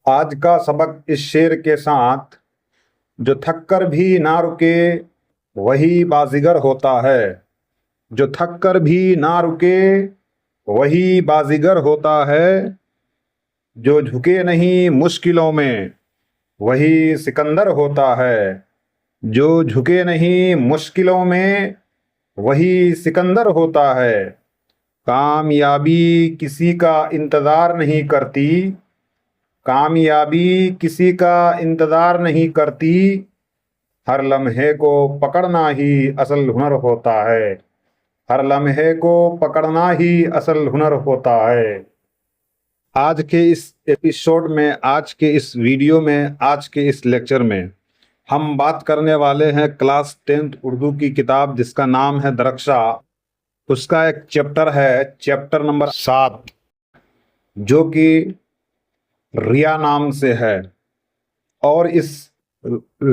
آج کا سبق اس شعر کے ساتھ: جو تھک کر بھی نہ رکے وہی بازیگر ہوتا ہے۔ جو تھک کر بھی نہ رکے وہی بازیگر ہوتا ہے۔ جو جھکے نہیں مشکلوں میں وہی سکندر ہوتا ہے۔ جو جھکے نہیں مشکلوں میں وہی سکندر ہوتا ہے۔ کامیابی کسی کا انتظار نہیں کرتی، کامیابی کسی کا انتظار نہیں کرتی، ہر لمحے کو پکڑنا ہی اصل ہنر ہوتا ہے۔ ہر لمحے کو پکڑنا ہی اصل ہنر ہوتا ہے۔ آج کے اس ایپیسوڈ میں، آج کے اس ویڈیو میں، آج کے اس لیکچر میں ہم بات کرنے والے ہیں کلاس 10th اردو کی کتاب جس کا نام ہے درخشاں۔ اس کا ایک چیپٹر ہے، چیپٹر نمبر 7، جو کہ ریا نام سے ہے۔ اور اس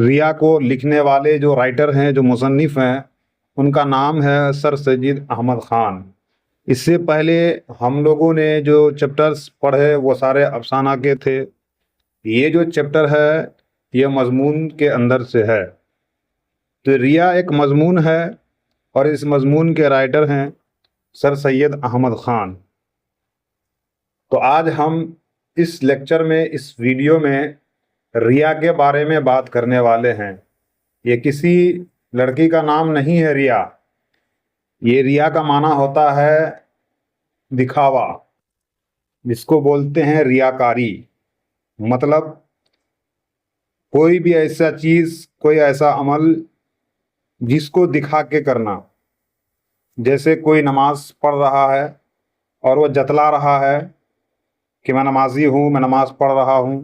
ریا کو لکھنے والے جو رائٹر ہیں، جو مصنف ہیں، ان کا نام ہے سر سید احمد خان۔ اس سے پہلے ہم لوگوں نے جو چیپٹرز پڑھے وہ سارے افسانہ کے تھے۔ یہ جو چیپٹر ہے یہ مضمون کے اندر سے ہے۔ تو ریا ایک مضمون ہے اور اس مضمون کے رائٹر ہیں سر سید احمد خان۔ تو آج ہم اس لیکچر میں، اس ویڈیو میں ریا کے بارے میں بات کرنے والے ہیں۔ یہ کسی لڑکی کا نام نہیں ہے ریا۔ یہ ریا کا معنی ہوتا ہے دکھاوا، جس کو بولتے ہیں ریاکاری۔ مطلب کوئی بھی ایسا چیز، کوئی ایسا عمل جس کو دکھا کے کرنا۔ جیسے کوئی نماز پڑھ رہا ہے اور وہ جتلا رہا ہے کہ میں نمازی ہوں، میں نماز پڑھ رہا ہوں،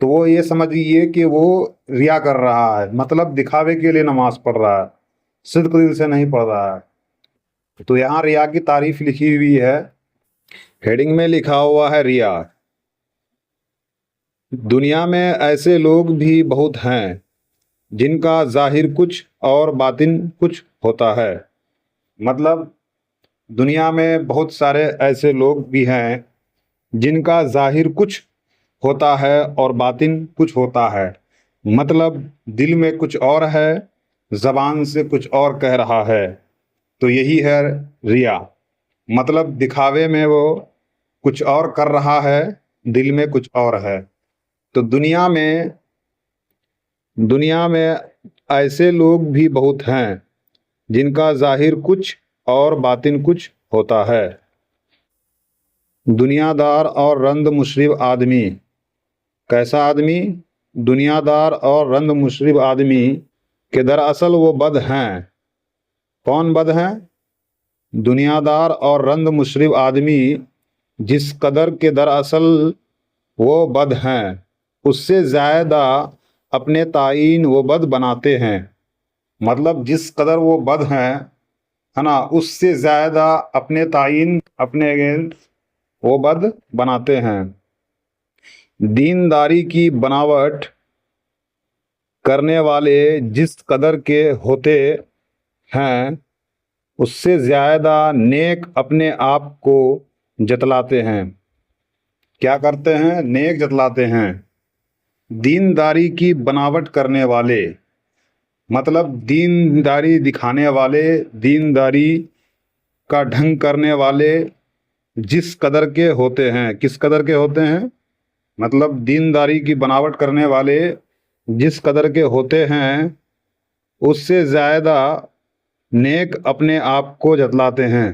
تو وہ یہ سمجھیے کہ وہ ریا کر رہا ہے، مطلب دکھاوے کے لیے نماز پڑھ رہا ہے، صدق دل سے نہیں پڑھ رہا ہے۔ تو یہاں ریا کی تعریف لکھی ہوئی ہے، ہیڈنگ میں لکھا ہوا ہے ریا۔ دنیا میں ایسے لوگ بھی بہت ہیں جن کا ظاہر کچھ اور باطن کچھ ہوتا ہے۔ مطلب دنیا میں بہت سارے ایسے لوگ بھی ہیں جن کا ظاہر کچھ ہوتا ہے اور باطن کچھ ہوتا ہے۔ مطلب دل میں کچھ اور ہے، زبان سے کچھ اور کہہ رہا ہے۔ تو یہی ہے ریا۔ مطلب دکھاوے میں وہ کچھ اور کر رہا ہے، دل میں کچھ اور ہے۔ تو دنیا میں ایسے لوگ بھی بہت ہیں جن کا ظاہر کچھ اور باطن کچھ ہوتا ہے۔ دنیا دار اور رند مشرب آدمی۔ کیسا آدمی؟ دنیا دار اور رند مشرب آدمی کہ دراصل وہ بد ہیں۔ کون بد ہیں؟ دنیا دار اور رند مشرب آدمی جس قدر کے دراصل وہ بد ہیں، اس سے زیادہ اپنے تعین وہ بد بناتے ہیں۔ مطلب جس قدر وہ بد ہیں ہے نا، اس سے زیادہ اپنے تعین، اپنے اگینسٹ وہ بد بناتے ہیں۔ دینداری کی بناوٹ کرنے والے جس قدر کے ہوتے ہیں، اس سے زیادہ نیک اپنے آپ کو جتلاتے ہیں۔ کیا کرتے ہیں؟ نیک جتلاتے ہیں۔ دینداری کی بناوٹ کرنے والے، مطلب دینداری دکھانے والے، دینداری کا ڈھنگ کرنے والے جس قدر کے ہوتے ہیں۔ کس قدر کے ہوتے ہیں؟ مطلب دینداری کی بناوٹ کرنے والے جس قدر کے ہوتے ہیں، اس سے زیادہ نیک اپنے آپ کو جتلاتے ہیں۔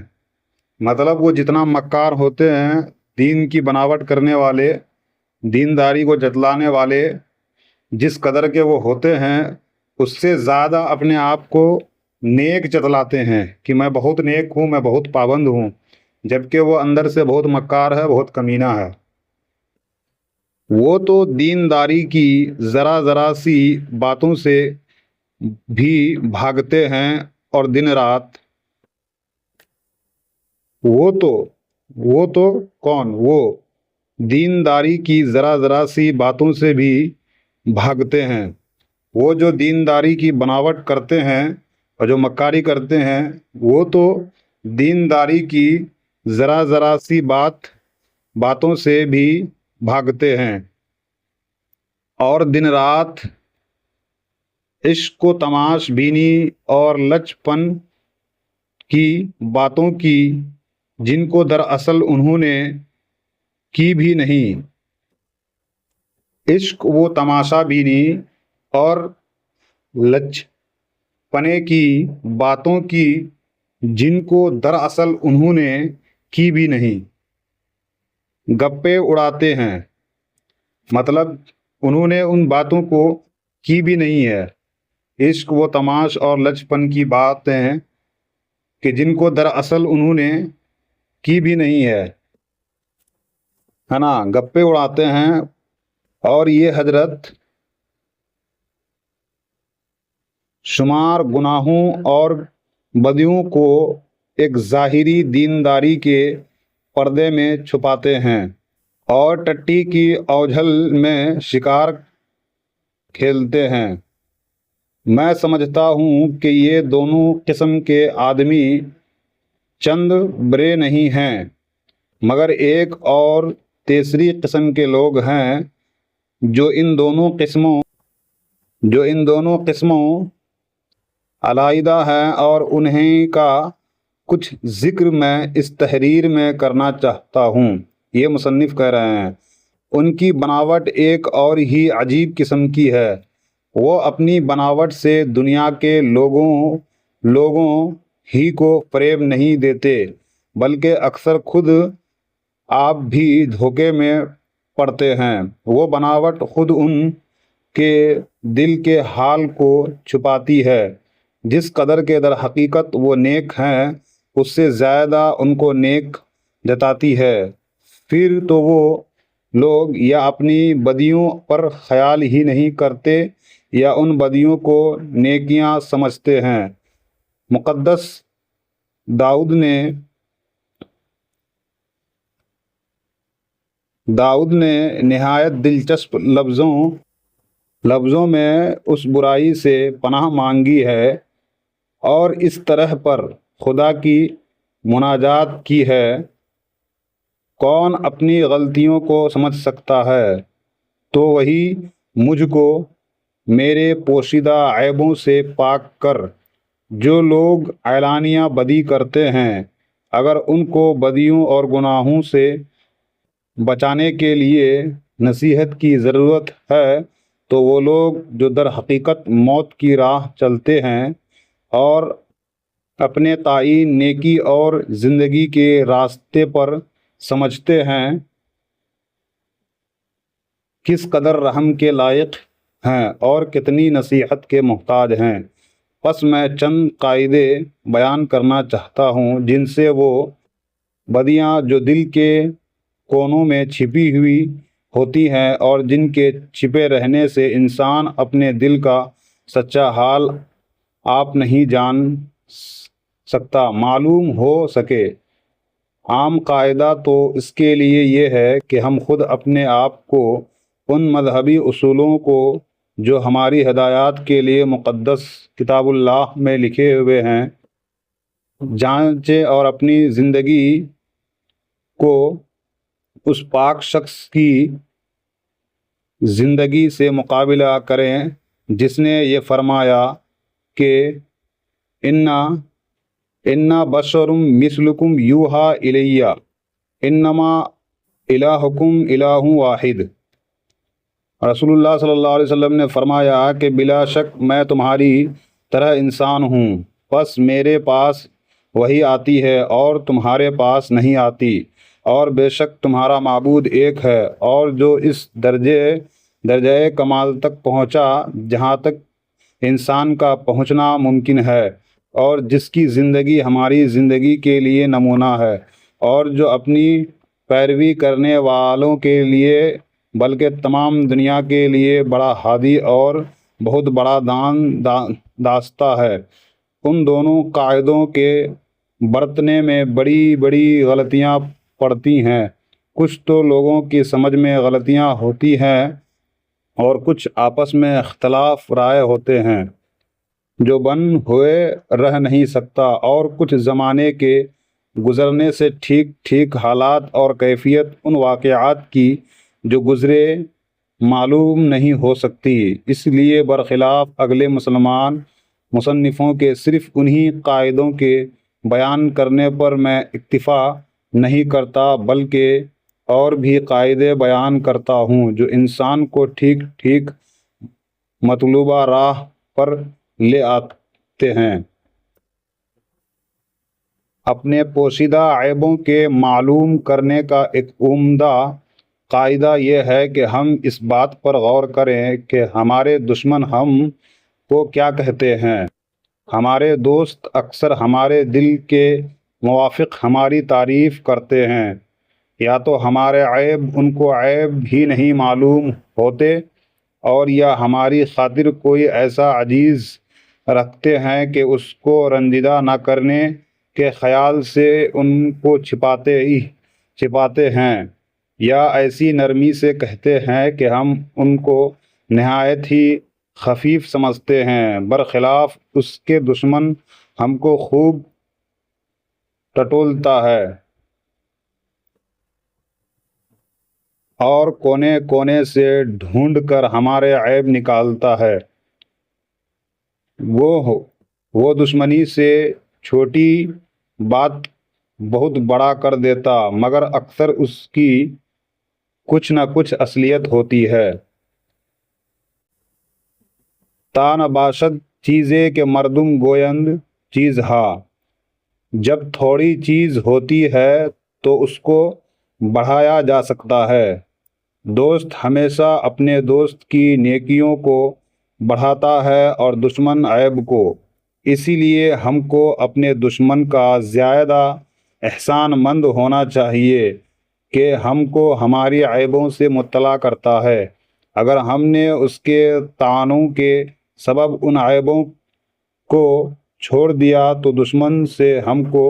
مطلب وہ جتنا مکار ہوتے ہیں، دین کی بناوٹ کرنے والے، دینداری کو جتلانے والے جس قدر کے وہ ہوتے ہیں، اس سے زیادہ اپنے آپ کو نیک جتلاتے ہیں کہ میں بہت نیک ہوں، میں بہت پابند ہوں، جبکہ وہ اندر سے بہت مکار ہے، بہت کمینہ ہے۔ وہ تو دینداری کی ذرا ذرا سی باتوں سے بھی بھاگتے ہیں اور دن رات۔ وہ تو کون؟ وہ دینداری کی ذرا ذرا سی باتوں سے بھی بھاگتے ہیں۔ وہ جو دینداری کی بناوٹ کرتے ہیں اور جو مکاری کرتے ہیں، وہ تو دینداری کی ذرا ذرا سی باتوں سے بھی بھاگتے ہیں اور دن رات عشق و تماش بینی اور لچپن کی باتوں کی جن کو دراصل انہوں نے کی بھی نہیں۔ عشق و تماشا بینی اور لچپنے کی باتوں کی جن کو دراصل انہوں نے کی بھی نہیں، گپے اڑاتے ہیں، مطلب انہوں نے ان باتوں کو کی بھی نہیں ہے۔ عشق و تماش اور لچپن کی باتیں کہ جن کو دراصل انہوں نے کی بھی نہیں ہے نا، گپے اڑاتے ہیں۔ اور یہ حضرت شمار گناہوں اور بدیوں کو ایک ظاہری دینداری کے پردے میں چھپاتے ہیں اور ٹٹی کی اوجھل میں شکار کھیلتے ہیں۔ میں سمجھتا ہوں کہ یہ دونوں قسم کے آدمی چند برے نہیں ہیں، مگر ایک اور تیسری قسم کے لوگ ہیں جو ان دونوں قسموں علیحدہ ہیں، اور انہیں کا کچھ ذکر میں اس تحریر میں کرنا چاہتا ہوں۔ یہ مصنف کہہ رہے ہیں ان کی بناوٹ ایک اور ہی عجیب قسم کی ہے۔ وہ اپنی بناوٹ سے دنیا کے لوگوں ہی کو فریب نہیں دیتے، بلکہ اکثر خود آپ بھی دھوکے میں پڑتے ہیں۔ وہ بناوٹ خود ان کے دل کے حال کو چھپاتی ہے۔ جس قدر کے در حقیقت وہ نیک ہیں، اس سے زیادہ ان کو نیک جتاتی ہے۔ پھر تو وہ لوگ یا اپنی بدیوں پر خیال ہی نہیں کرتے یا ان بدیوں کو نیکیاں سمجھتے ہیں۔ مقدس داؤد نے نہایت دلچسپ لفظوں میں اس برائی سے پناہ مانگی ہے اور اس طرح پر خدا کی مناجات کی ہے: کون اپنی غلطیوں کو سمجھ سکتا ہے؟ تو وہی مجھ کو میرے پوشیدہ عیبوں سے پاک کر۔ جو لوگ اعلانیہ بدی کرتے ہیں، اگر ان کو بدیوں اور گناہوں سے بچانے کے لیے نصیحت کی ضرورت ہے، تو وہ لوگ جو در حقیقت موت کی راہ چلتے ہیں اور اپنے تعین نیکی اور زندگی کے راستے پر سمجھتے ہیں، کس قدر رحم کے لائق ہیں اور کتنی نصیحت کے محتاج ہیں۔ پس میں چند قاعدے بیان کرنا چاہتا ہوں جن سے وہ بدیاں جو دل کے کونوں میں چھپی ہوئی ہوتی ہیں اور جن کے چھپے رہنے سے انسان اپنے دل کا سچا حال آپ نہیں جان سکتا، معلوم ہو سکے۔ عام قاعدہ تو اس کے لیے یہ ہے کہ ہم خود اپنے آپ کو ان مذہبی اصولوں کو جو ہماری ہدایات کے لیے مقدس کتاب اللہ میں لکھے ہوئے ہیں جانچیں اور اپنی زندگی کو اس پاک شخص کی زندگی سے مقابلہ کریں جس نے یہ فرمایا کہ انا بشر مثلکم یوحی الی انما الہکم الہ واحد۔ رسول اللہ صلی اللہ علیہ وسلم نے فرمایا کہ بلا شک میں تمہاری طرح انسان ہوں، بس میرے پاس وحی آتی ہے اور تمہارے پاس نہیں آتی، اور بے شک تمہارا معبود ایک ہے، اور جو اس درجہ کمال تک پہنچا جہاں تک انسان کا پہنچنا ممکن ہے، اور جس کی زندگی ہماری زندگی کے لیے نمونہ ہے، اور جو اپنی پیروی کرنے والوں کے لیے بلکہ تمام دنیا کے لیے بڑا ہادی اور بہت بڑا دانستہ ہے۔ ان دونوں قاعدوں کے برتنے میں بڑی بڑی غلطیاں پڑتی ہیں۔ کچھ تو لوگوں کی سمجھ میں غلطیاں ہوتی ہیں اور کچھ آپس میں اختلاف رائے ہوتے ہیں جو بن ہوئے رہ نہیں سکتا، اور کچھ زمانے کے گزرنے سے ٹھیک ٹھیک حالات اور کیفیت ان واقعات کی جو گزرے معلوم نہیں ہو سکتی۔ اس لیے برخلاف اگلے مسلمان مصنفوں کے صرف انہی قاعدوں کے بیان کرنے پر میں اکتفا نہیں کرتا، بلکہ اور بھی قاعدے بیان کرتا ہوں جو انسان کو ٹھیک ٹھیک مطلوبہ راہ پر لے آتے ہیں۔ اپنے پوشیدہ عیبوں کے معلوم کرنے کا ایک عمدہ قاعدہ یہ ہے کہ ہم اس بات پر غور کریں کہ ہمارے دشمن ہم کو کیا کہتے ہیں۔ ہمارے دوست اکثر ہمارے دل کے موافق ہماری تعریف کرتے ہیں، یا تو ہمارے عیب ان کو عیب ہی نہیں معلوم ہوتے، اور یا ہماری خاطر کوئی ایسا عزیز رکھتے ہیں کہ اس کو رنجیدہ نہ کرنے کے خیال سے ان کو چھپاتے ہیں، یا ایسی نرمی سے کہتے ہیں کہ ہم ان کو نہایت ہی خفیف سمجھتے ہیں۔ برخلاف اس کے دشمن ہم کو خوب ٹٹولتا ہے اور کونے کونے سے ڈھونڈ کر ہمارے عیب نکالتا ہے۔ وہ دشمنی سے چھوٹی بات بہت بڑا کر دیتا، مگر اکثر اس کی کچھ نہ کچھ اصلیت ہوتی ہے۔ تا نباشد چیزے کہ مردم گویند چیز ہا، جب تھوڑی چیز ہوتی ہے تو اس کو بڑھایا جا سکتا ہے۔ دوست ہمیشہ اپنے دوست کی نیکیوں کو بڑھاتا ہے اور دشمن عیب کو۔ اسی لیے ہم کو اپنے دشمن کا زیادہ احسان مند ہونا چاہیے کہ ہم کو ہماری عیبوں سے مطلع کرتا ہے۔ اگر ہم نے اس کے طعنوں کے سبب ان عیبوں کو چھوڑ دیا تو دشمن سے ہم کو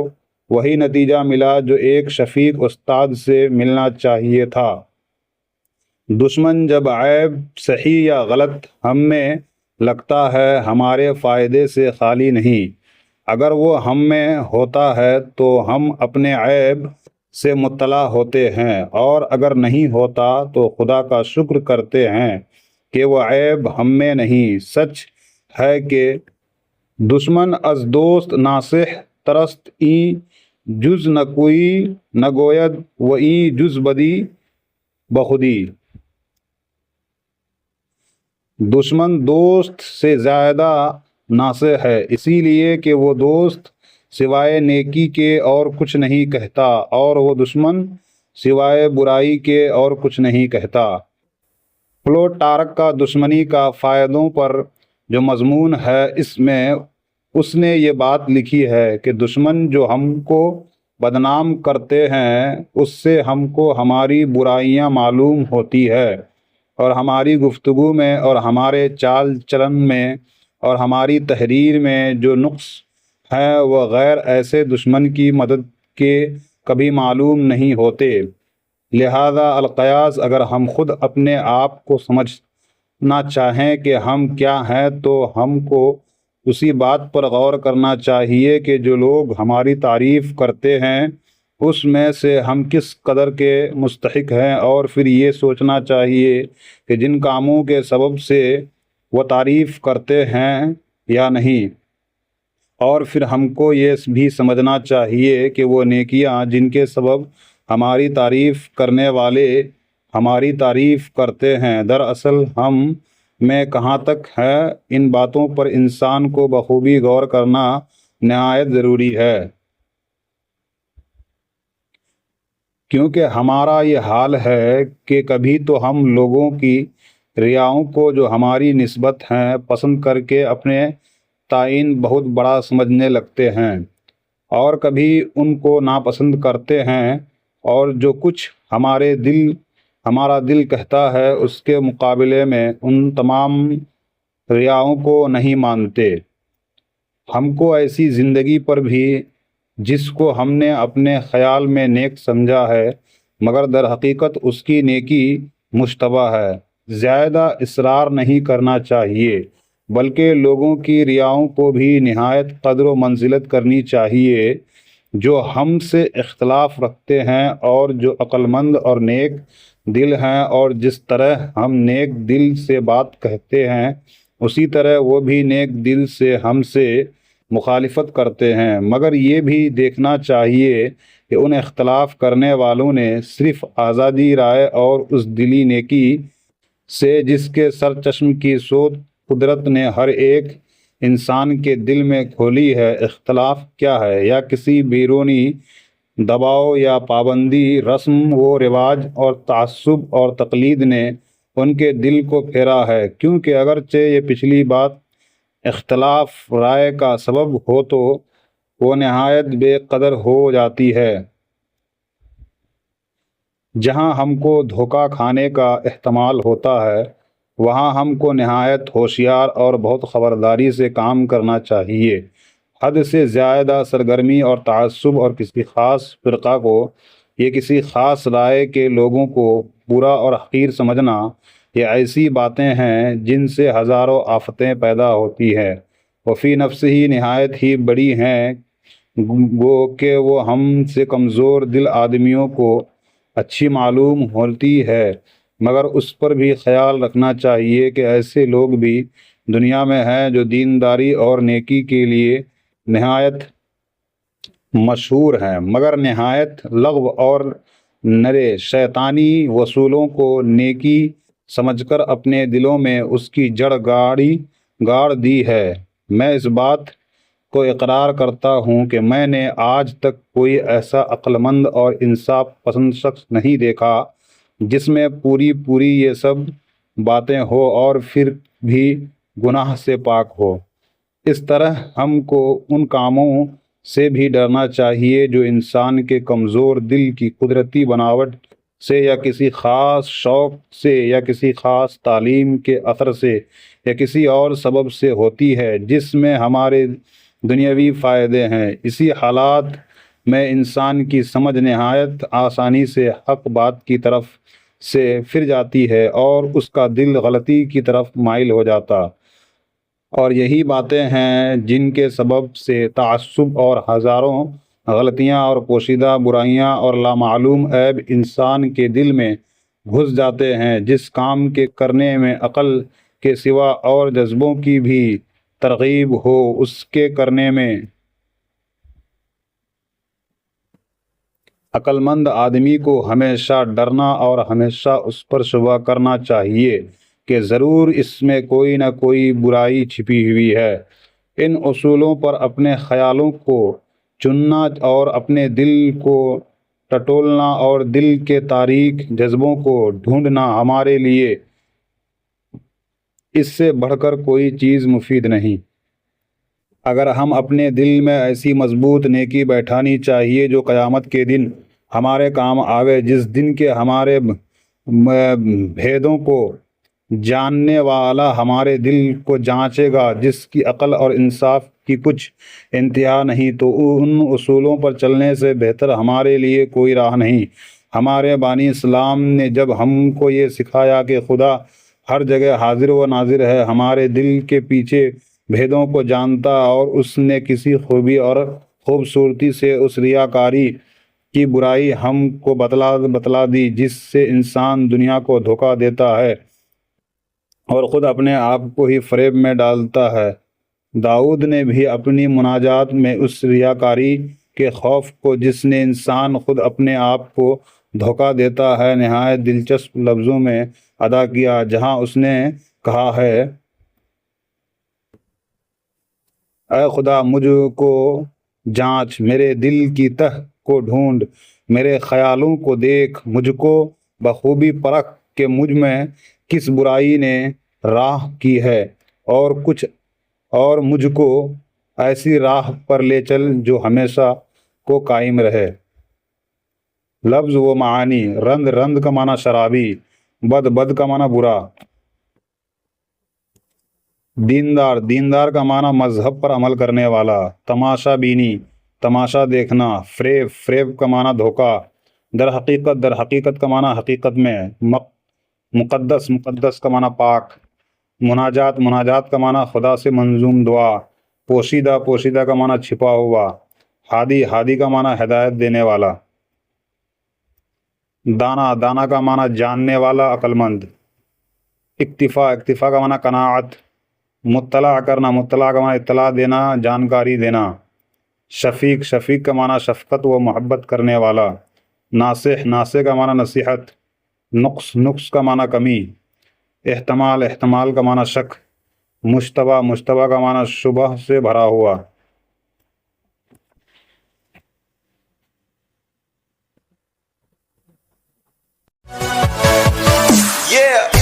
وہی نتیجہ ملا جو ایک شفیق استاد سے ملنا چاہیے تھا۔ دشمن جب عیب صحیح یا غلط ہم میں لگتا ہے ہمارے فائدے سے خالی نہیں۔ اگر وہ ہم میں ہوتا ہے تو ہم اپنے عیب سے مطلع ہوتے ہیں، اور اگر نہیں ہوتا تو خدا کا شکر کرتے ہیں کہ وہ عیب ہم میں نہیں۔ سچ ہے کہ دشمن از دوست ناصح ترست، این جز نکوئی نگوید و این جز بدی بخودی۔ دشمن دوست سے زیادہ ناصح ہے، اسی لیے کہ وہ دوست سوائے نیکی کے اور کچھ نہیں کہتا، اور وہ دشمن سوائے برائی کے اور کچھ نہیں کہتا۔ پلوٹارک کا دشمنی کا فائدوں پر جو مضمون ہے، اس نے یہ بات لکھی ہے کہ دشمن جو ہم کو بدنام کرتے ہیں اس سے ہم کو ہماری برائیاں معلوم ہوتی ہے، اور ہماری گفتگو میں اور ہمارے چال چلن میں اور ہماری تحریر میں جو نقص ہیں وہ غیر ایسے دشمن کی مدد کے کبھی معلوم نہیں ہوتے۔ لہذا القیاس، اگر ہم خود اپنے آپ کو سمجھنا چاہیں کہ ہم کیا ہیں تو ہم کو اسی بات پر غور کرنا چاہیے کہ جو لوگ ہماری تعریف کرتے ہیں اس میں سے ہم کس قدر کے مستحق ہیں، اور پھر یہ سوچنا چاہیے کہ جن کاموں کے سبب سے وہ تعریف کرتے ہیں یا نہیں، اور پھر ہم کو یہ بھی سمجھنا چاہیے کہ وہ نیکیاں جن کے سبب ہماری تعریف کرنے والے ہماری تعریف کرتے ہیں دراصل ہم میں کہاں تک ہے۔ ان باتوں پر انسان کو بخوبی غور کرنا نہایت ضروری ہے، کیونکہ ہمارا یہ حال ہے کہ کبھی تو ہم لوگوں کی رعاؤں کو جو ہماری نسبت ہیں پسند کر کے اپنے تعین بہت بڑا سمجھنے لگتے ہیں، اور کبھی ان کو ناپسند کرتے ہیں، اور جو کچھ ہمارا دل کہتا ہے اس کے مقابلے میں ان تمام رعاؤں کو نہیں مانتے۔ ہم کو ایسی زندگی پر بھی جس کو ہم نے اپنے خیال میں نیک سمجھا ہے مگر در حقیقت اس کی نیکی مشتبہ ہے، زیادہ اصرار نہیں کرنا چاہیے، بلکہ لوگوں کی رعاؤں کو بھی نہایت قدر و منزلت کرنی چاہیے، جو ہم سے اختلاف رکھتے ہیں اور جو عقل مند اور نیک دل ہیں، اور جس طرح ہم نیک دل سے بات کہتے ہیں اسی طرح وہ بھی نیک دل سے ہم سے مخالفت کرتے ہیں، مگر یہ بھی دیکھنا چاہیے کہ ان اختلاف کرنے والوں نے صرف آزادی رائے اور اس دلی نیکی سے جس کے سر چشم کی سود قدرت نے ہر ایک انسان کے دل میں کھولی ہے، اختلاف کیا ہے، یا کسی بیرونی دباؤ یا پابندی، رسم و رواج اور تعصب اور تقلید نے ان کے دل کو پھیرا ہے، کیونکہ اگرچہ یہ پچھلی بات اختلاف رائے کا سبب ہو تو وہ نہایت بے قدر ہو جاتی ہے۔ جہاں ہم کو دھوکہ کھانے کا احتمال ہوتا ہے وہاں ہم کو نہایت ہوشیار اور بہت خبرداری سے کام کرنا چاہیے۔ حد سے زیادہ سرگرمی اور تعصب اور کسی خاص فرقہ کو یا کسی خاص رائے کے لوگوں کو برا اور حقیر سمجھنا، یہ ایسی باتیں ہیں جن سے ہزاروں آفتیں پیدا ہوتی ہیں، وہ فی نفس ہی نہایت ہی بڑی ہیں، گو کہ وہ ہم سے کمزور دل آدمیوں کو اچھی معلوم ہوتی ہے، مگر اس پر بھی خیال رکھنا چاہیے کہ ایسے لوگ بھی دنیا میں ہیں جو دینداری اور نیکی کے لیے نہایت مشہور ہیں، مگر نہایت لغو اور نرے شیطانی وصولوں کو نیکی سمجھ کر اپنے دلوں میں اس کی جڑ گاڑ دی ہے۔ میں اس بات کو اقرار کرتا ہوں کہ میں نے آج تک کوئی ایسا عقل مند اور انصاف پسند شخص نہیں دیکھا جس میں پوری یہ سب باتیں ہو اور پھر بھی گناہ سے پاک ہو۔ اس طرح ہم کو ان کاموں سے بھی ڈرنا چاہیے جو انسان کے کمزور دل کی قدرتی بناوٹ سے یا کسی خاص شوق سے یا کسی خاص تعلیم کے اثر سے یا کسی اور سبب سے ہوتی ہے جس میں ہمارے دنیاوی فائدے ہیں۔ اسی حالات میں انسان کی سمجھ نہایت آسانی سے حق بات کی طرف سے پھر جاتی ہے اور اس کا دل غلطی کی طرف مائل ہو جاتا، اور یہی باتیں ہیں جن کے سبب سے تعصب اور ہزاروں غلطیاں اور پوشیدہ برائیاں اور لامعلوم عیب انسان کے دل میں گھس جاتے ہیں۔ جس کام کے کرنے میں عقل کے سوا اور جذبوں کی بھی ترغیب ہو اس کے کرنے میں عقل مند آدمی کو ہمیشہ ڈرنا اور ہمیشہ اس پر شبہ کرنا چاہیے کہ ضرور اس میں کوئی نہ کوئی برائی چھپی ہوئی ہے۔ ان اصولوں پر اپنے خیالوں کو چننا اور اپنے دل کو ٹٹولنا اور دل کے تاریک جذبوں کو ڈھونڈنا ہمارے لیے اس سے بڑھ کر کوئی چیز مفید نہیں۔ اگر ہم اپنے دل میں ایسی مضبوط نیکی بیٹھانی چاہیے جو قیامت کے دن ہمارے کام آوے، جس دن کے ہمارے بھیدوں کو جاننے والا ہمارے دل کو جانچے گا، جس کی عقل اور انصاف کی کچھ انتہا نہیں، تو ان اصولوں پر چلنے سے بہتر ہمارے لیے کوئی راہ نہیں۔ ہمارے بانی اسلام نے جب ہم کو یہ سکھایا کہ خدا ہر جگہ حاضر و ناظر ہے، ہمارے دل کے پیچھے بھیدوں کو جانتا، اور اس نے کسی خوبی اور خوبصورتی سے اس ریاکاری کی برائی ہم کو بتلا دی جس سے انسان دنیا کو دھوکہ دیتا ہے اور خود اپنے آپ کو ہی فریب میں ڈالتا ہے۔ داؤد نے بھی اپنی مناجات میں اس ریاکاری کے خوف کو جس نے انسان خود اپنے آپ کو دھوکہ دیتا ہے نہایت دلچسپ لفظوں میں ادا کیا، جہاں اس نے کہا ہے، اے خدا مجھ کو جانچ، میرے دل کی تہ کو ڈھونڈ، میرے خیالوں کو دیکھ، مجھ کو بخوبی پرکھ کہ مجھ میں کس برائی نے راہ کی ہے، اور مجھ کو ایسی راہ پر لے چل جو ہمیشہ کو قائم رہے۔ لفظ و معانی: رند کا معنی شرابی، بد کا معنی برا۔ دیندار کا معنی مذہب پر عمل کرنے والا۔ تماشا بینی، تماشا دیکھنا۔ فریب کا معنی دھوکہ۔ در حقیقت کا معنی حقیقت میں۔ مقدس کا معنی پاک۔ مناجات کا معنی خدا سے منظوم دعا۔ پوشیدہ کا معنی چھپا ہوا۔ ہادی، ہادی کا معنی ہدایت دینے والا. دانا، دانا کا معنی جاننے والا، عقل مند. اکتفا، اکتفا کا معنی قناعت. مطلع کرنا، مطلع کا معنی اطلاع دینا، جانکاری دینا. شفیق، شفیق کا معنی شفقت و محبت کرنے والا. ناصح، ناصح کا معنی نصیحت. نقص، نقص کا معنی کمی. احتمال، احتمال کا معنی شک. مشتبہ، مشتبہ کا معنی شبہ سے بھرا ہوا. Yeah.